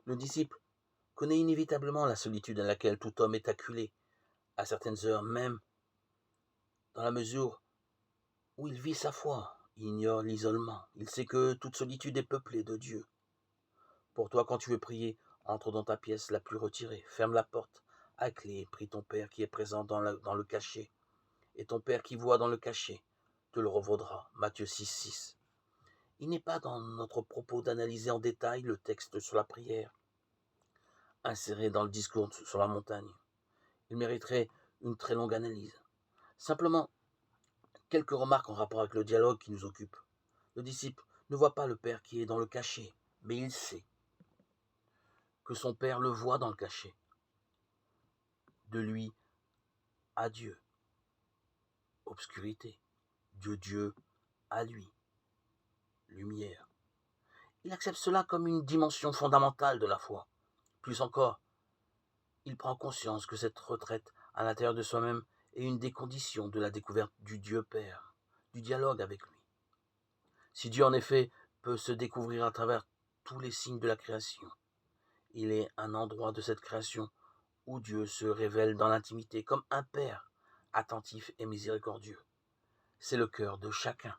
Le disciple connaît inévitablement la solitude à laquelle tout homme est acculé, à certaines heures même, dans la mesure où il vit sa foi, il ignore l'isolement, il sait que toute solitude est peuplée de Dieu. Pour toi, quand tu veux prier, entre dans ta pièce la plus retirée, ferme la porte, à clé, prie ton Père qui est présent dans le cachet, et ton Père qui voit dans le cachet te le revaudra. Matthieu 6,6. Il n'est pas dans notre propos d'analyser en détail le texte sur la prière, inséré dans le discours sur la montagne. Il mériterait une très longue analyse. Simplement, quelques remarques en rapport avec le dialogue qui nous occupe. Le disciple ne voit pas le Père qui est dans le cachet, mais il sait que son Père le voit dans le cachet. De lui à Dieu, obscurité. De Dieu à lui, lumière. Il accepte cela comme une dimension fondamentale de la foi. Plus encore, il prend conscience que cette retraite à l'intérieur de soi-même est une des conditions de la découverte du Dieu Père, du dialogue avec lui. Si Dieu en effet peut se découvrir à travers tous les signes de la création, il est un endroit de cette création où Dieu se révèle dans l'intimité comme un Père attentif et miséricordieux. C'est le cœur de chacun